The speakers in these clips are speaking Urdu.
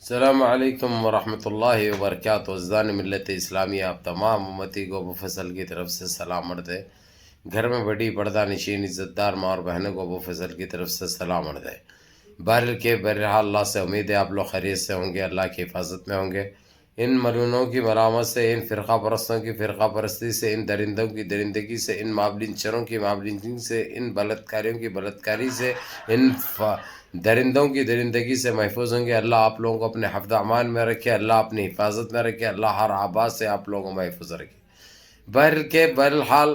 السلام علیکم ورحمۃ اللہ وبرکاتہ. عزیزان ملت اسلامیہ، آپ تمام امتی کو ابو فضل کی طرف سے سلام عرض ہے. گھر میں بڑی پردہ نشین عزت دار ماں اور بہنوں کو ابو فضل کی طرف سے سلام عرض ہے. بہرحال اللہ سے امید ہے آپ لوگ خیریت سے ہوں گے، اللہ کی حفاظت میں ہوں گے. ان ملونوں کی ملامت سے، ان فرقہ پرستوں کی فرقہ پرستی سے، ان درندوں کی درندگی سے، ان مابلنچروں کی مابلنچنگ سے، ان بلتکاریوں کی بلتکاری سے، ان درندوں کی درندگی سے محفوظ ہوں گے. اللہ آپ لوگوں کو اپنے حفظ امان میں رکھے، اللہ اپنی حفاظت میں رکھے، اللہ ہر آباد سے آپ لوگوں کو محفوظ رکھے. بہرحال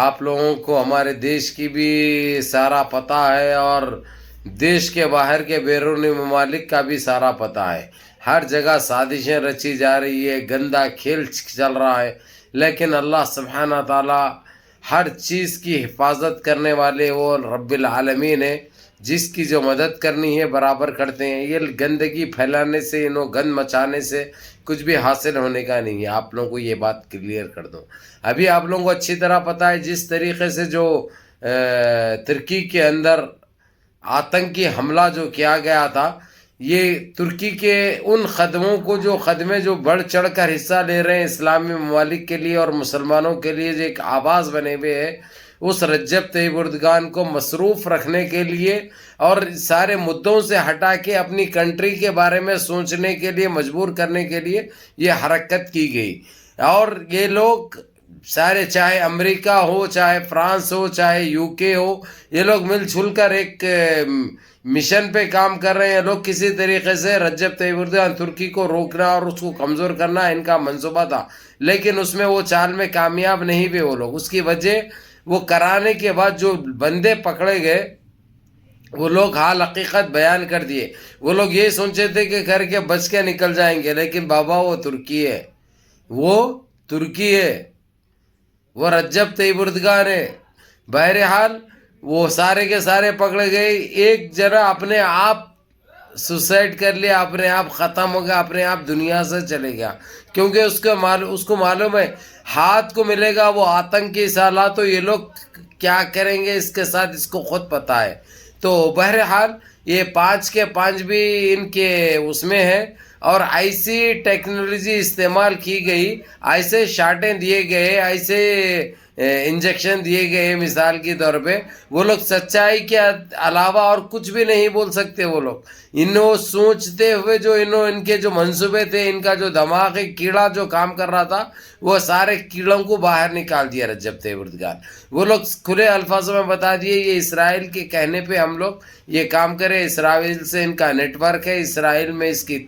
آپ لوگوں کو ہمارے دیش کی بھی سارا پتہ ہے، اور دیش کے باہر کے بیرونی ممالک کا بھی سارا پتہ ہے. ہر جگہ سازشیں رچی جا رہی ہے، گندا کھیل چل رہا ہے، لیکن اللہ سبحانہ تعالی ہر چیز کی حفاظت کرنے والے وہ رب العالمین ہے. جس کی جو مدد کرنی ہے برابر کرتے ہیں. یہ گندگی پھیلانے سے، گند مچانے سے کچھ بھی حاصل ہونے کا نہیں ہے. آپ لوگوں کو یہ بات کلیئر کر دوں. ابھی آپ لوگوں کو اچھی طرح پتہ ہے جس طریقے سے جو ترکی کے اندر آتنکی حملہ جو کیا گیا تھا، یہ ترکی کے ان خدموں کو جو بڑھ چڑھ کر حصہ لے رہے ہیں اسلامی ممالک کے لیے اور مسلمانوں کے لیے، جو ایک آواز بنے ہوئے ہے، اس رجب طیب اردگان کو مصروف رکھنے کے لیے اور سارے مدوں سے ہٹا کے اپنی کنٹری کے بارے میں سوچنے کے لیے مجبور کرنے کے لیے یہ حرکت کی گئی. اور یہ لوگ سارے، چاہے امریکہ ہو، چاہے فرانس ہو، چاہے یو کے ہو، یہ لوگ مل جل کر ایک مشن پہ کام کر رہے ہیں. لوگ کسی طریقے سے رجب طیب اردگان ترکی کو روکنا اور اس کو کمزور کرنا ان کا منصوبہ تھا، لیکن اس میں وہ چال میں کامیاب نہیں ہوئے وہ لوگ. اس کی وجہ وہ کرانے کے بعد جو بندے پکڑے گئے، وہ لوگ حال حقیقت بیان کر دیے. وہ لوگ یہ سوچے تھے کہ کر کے بچ کے نکل جائیں گے، لیکن بابا وہ ترکی ہے، وہ ترکی ہے، وہ رجب طیب اردگان ہے. بہرحال وہ سارے کے سارے پکڑے گئے. ایک جنا اپنے آپ سوسائڈ کر لیا، اپنے آپ ختم ہو گیا، اپنے آپ دنیا سے چلے گیا، کیونکہ اس کو معلوم ہے ہاتھ کو ملے گا وہ آتنکی سالہ، تو یہ لوگ کیا کریں گے اس کے ساتھ اس کو خود پتہ ہے. تو بہرحال یہ 5 کے 5 بھی ان کے اس میں ہے، اور ایسی ٹیکنالوجی استعمال کی گئی، ایسے شاٹیں دیے گئے، ایسے انجیکشن دیے گئے. مثال کے طور پہ وہ لوگ سچائی کے علاوہ اور کچھ بھی نہیں بول سکتے. وہ لوگ سوچتے ہوئے ان کے جو منصوبے تھے، ان کا جو دماغی کیڑا جو کام کر رہا تھا، وہ سارے کیڑوں کو باہر نکال دیا رجب طیب اردگان. وہ لوگ کھلے الفاظوں میں بتا دیے یہ اسرائیل کے کہنے پہ ہم لوگ یہ کام کرے. اسرائیل سے ان کا نیٹ ورک ہے، اسرائیل میں اس کی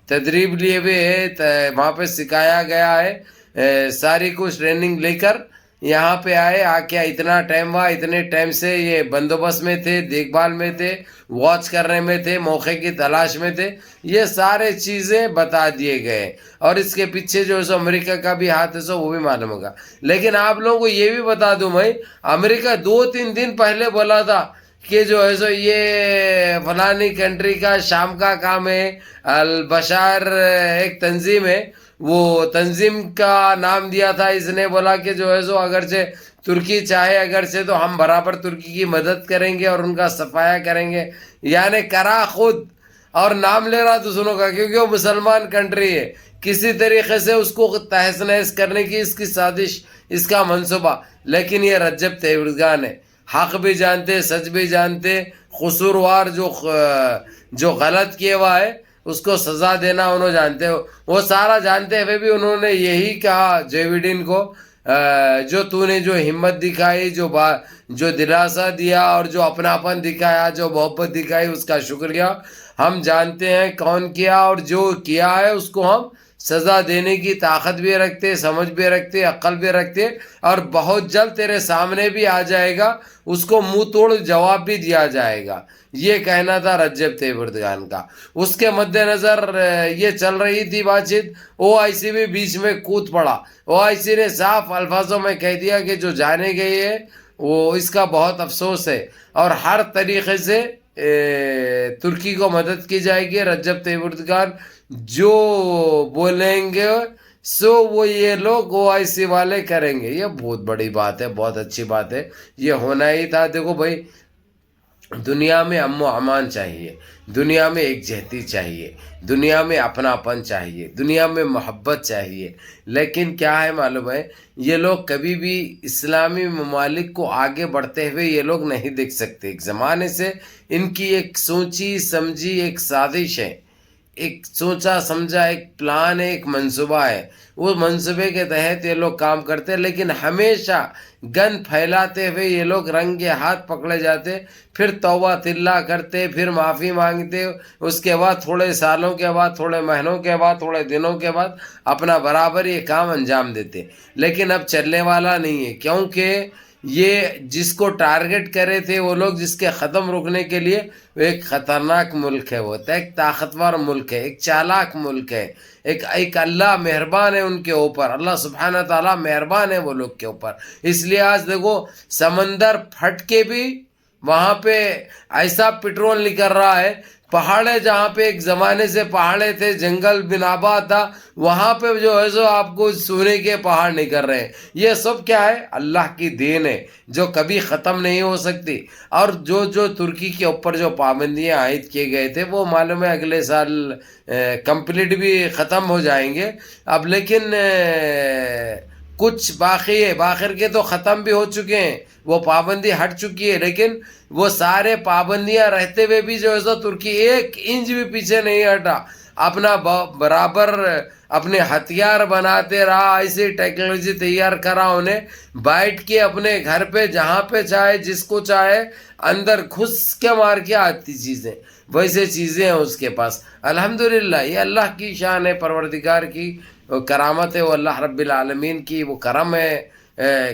تدریب لیے ہوئے ہے، وہاں پہ سکھایا گیا ہے. ساری کچھ ٹریننگ لے کر یہاں پہ آئے. آ کے اتنا ٹائم ہوا، اتنے ٹائم سے یہ بندوبست میں تھے، دیکھ بھال میں تھے، واچ کرنے میں تھے، موقع کی تلاش میں تھے. یہ سارے چیزیں بتا دیے گئے، اور اس کے پیچھے جو ہے سو امریکہ کا بھی ہاتھ ہے سو وہ بھی معلوم ہوگا. لیکن آپ لوگوں کو یہ بھی بتا دوں میں، امریکہ 2-3 دن پہلے بولا تھا کہ جو ہے سو یہ فلانی کنٹری کا شام کا کام ہے، البشار ایک تنظیم ہے، وہ تنظیم کا نام دیا تھا. اس نے بولا کہ جو ہے سو اگرچہ ترکی چاہے اگرچہ تو ہم برابر ترکی کی مدد کریں گے اور ان کا صفایا کریں گے. یعنی کرا خود، اور نام لے رہا دوسروں کا، کیونکہ وہ مسلمان کنٹری ہے. کسی طریقے سے اس کو تہس نہس کرنے کی اس کی سازش، اس کا منصوبہ. لیکن یہ رجب طیب اردگان ہے، حق بھی جانتے، سچ بھی جانتے، قصوروار جو غلط کیا ہوا ہے اس کو سزا دینا انہوں جانتے ہو. وہ سارا جانتے ہوئے بھی انہوں نے یہی کہا جے ویڈن کو، جو تو نے جو ہمت دکھائی، جو دلاسا دیا اور جو اپناپن دکھایا، جو محبت دکھائی، اس کا شکریہ. ہم جانتے ہیں کون کیا، اور جو کیا ہے اس کو ہم سزا دینے کی طاقت بھی رکھتے، سمجھ بھی رکھتے، عقل بھی رکھتے، اور بہت جلد تیرے سامنے بھی آ جائے گا، اس کو منہ توڑ جواب بھی دیا جائے گا. یہ کہنا تھا رجب طیب اردگان کا. اس کے مد نظر یہ چل رہی تھی بات چیت. او آئی سی بھی بیچ میں کود پڑا. او آئی سی نے صاف الفاظوں میں کہہ دیا کہ جو جانے گئے ہے وہ اس کا بہت افسوس ہے، اور ہر طریقے سے ترکی کو مدد کی جائے گی. رجب طیب اردگان جو بولیں گے سو وہ یہ لوگ او آئی سی والے کریں گے. یہ بہت بڑی بات ہے، بہت اچھی بات ہے، یہ ہونا ہی تھا. دیکھو بھائی، دنیا میں امن و امان چاہیے، دنیا میں یکجہتی چاہیے، دنیا میں اپناپن چاہیے، دنیا میں محبت چاہیے، لیکن کیا ہے معلوم ہے، یہ لوگ کبھی بھی اسلامی ممالک کو آگے بڑھتے ہوئے یہ لوگ نہیں دیکھ سکتے۔ ایک زمانے سے ان کی ایک سوچی سمجھی ایک سازش ہے، ایک سوچا سمجھا ایک پلان ہے، ایک منصوبہ ہے، وہ منصوبے کے تحت یہ لوگ کام کرتے ہیں، لیکن ہمیشہ گن پھیلاتے ہوئے یہ لوگ رنگے ہاتھ پکڑے جاتے، پھر توبہ تلہ کرتے، پھر معافی مانگتے، اس کے بعد تھوڑے سالوں کے بعد، تھوڑے مہینوں کے بعد، تھوڑے دنوں کے بعد اپنا برابر یہ کام انجام دیتے، لیکن اب چلنے والا نہیں ہے، کیونکہ یہ جس کو ٹارگٹ کرے تھے وہ لوگ، جس کے ختم رکنے کے لیے، وہ ایک خطرناک ملک ہے، وہ ایک طاقتور ملک ہے، ایک چالاک ملک ہے، ایک اللہ مہربان ہے ان کے اوپر، اللہ سبحانہ تعالیٰ مہربان ہے وہ لوگ کے اوپر۔ اس لیے آج دیکھو سمندر پھٹ کے بھی وہاں پہ ایسا پٹرول نکل رہا ہے، پہاڑے جہاں پہ ایک زمانے سے پہاڑے تھے، جنگل بن آباد تھا، وہاں پہ جو ہے سو آپ کو سونے کے پہاڑ نکل رہے ہیں۔ یہ سب کیا ہے؟ اللہ کی دین ہے جو کبھی ختم نہیں ہو سکتی۔ اور جو ترکی کے اوپر جو پابندیاں عائد کیے گئے تھے وہ معلوم ہے اگلے سال کمپلیٹ بھی ختم ہو جائیں گے اب، لیکن کچھ باقی ہے، باخر کے تو ختم بھی ہو چکے ہیں، وہ پابندی ہٹ چکی ہے، لیکن وہ سارے پابندیاں رہتے ہوئے بھی جو ہے سو ترکی ایک انچ بھی پیچھے نہیں ہٹا، اپنا برابر اپنے ہتھیار بناتے رہا، ایسی ٹیکنالوجی تیار کرا انہیں، بیٹھ کے اپنے گھر پہ جہاں پہ چاہے جس کو چاہے اندر گھس کے مار کے آتی چیزیں، ویسے چیزیں ہیں اس کے پاس۔ الحمدللہ یہ اللہ کی شان ہے، پروردگار کی کرامت ہے، وہ اللہ رب العالمین کی وہ کرم ہے،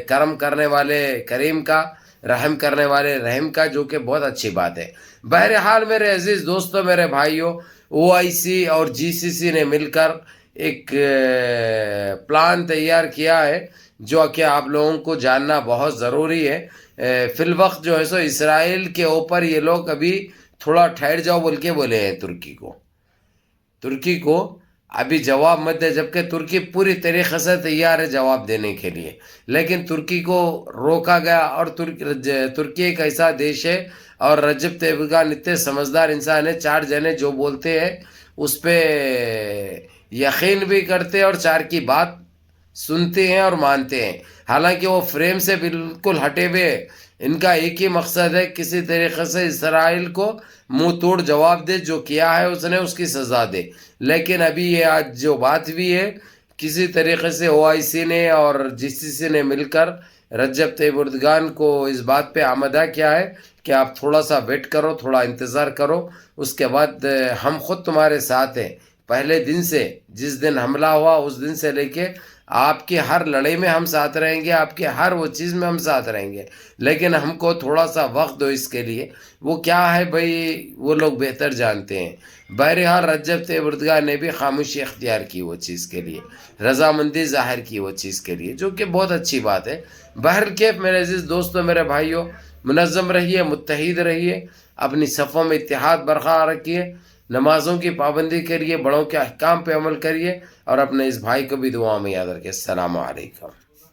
کرم کرنے والے کریم کا، رحم کرنے والے رحم کا، جو کہ بہت اچھی بات ہے۔ بہرحال میرے عزیز دوستوں، میرے بھائیوں، OIC اور GCC نے مل کر ایک پلان تیار کیا ہے جو کہ آپ لوگوں کو جاننا بہت ضروری ہے۔ فی الوقت جو ہے سو اسرائیل کے اوپر یہ لوگ ابھی تھوڑا ٹھہر جاؤ بول کے بولے ہیں ترکی کو ابھی جواب مت دے، جبکہ ترکی پوری طریقے سے تیار ہے جواب دینے کے لیے، لیکن ترکی کو روکا گیا۔ اور ترکی ایک ایسا دیش ہے، اور رجب طیب ایردوان اتنے سمجھدار انسان ہے، 4 جنے جو بولتے ہیں اس پہ یقین بھی کرتے اور 4 کی بات سنتے ہیں اور مانتے ہیں، حالانکہ وہ فریم سے بالکل ہٹے ہوئے۔ ان کا ایک ہی مقصد ہے، کسی طریقے سے اسرائیل کو منہ توڑ جواب دے، جو کیا ہے اس نے اس کی سزا دے۔ لیکن ابھی یہ آج جو بات بھی ہے، کسی طریقے سے OIC نے اور GCC نے مل کر رجب طیب ایردوان کو اس بات پہ آمادہ کیا ہے کہ آپ تھوڑا سا ویٹ کرو، تھوڑا انتظار کرو، اس کے بعد ہم خود تمہارے ساتھ ہیں۔ پہلے دن سے، جس دن حملہ ہوا اس دن سے لے کے آپ کی ہر لڑائی میں ہم ساتھ رہیں گے، آپ کے ہر وہ چیز میں ہم ساتھ رہیں گے، لیکن ہم کو تھوڑا سا وقت دو اس کے لیے۔ وہ کیا ہے بھائی، وہ لوگ بہتر جانتے ہیں۔ بہرحال رجب طیب ایردوان نے بھی خاموشی اختیار کی وہ چیز کے لیے، رضامندی ظاہر کی وہ چیز کے لیے، جو کہ بہت اچھی بات ہے۔ بہرکیف میرے عزیز دوستوں، میرے بھائیوں، منظم رہیے، متحد رہیے، اپنی صفوں میں اتحاد برقرار رکھیے، نمازوں کی پابندی کریے، بڑوں کے احکام پہ عمل کریے، اور اپنے اس بھائی کو بھی دعا میں یاد رکھیے۔ السلام علیکم۔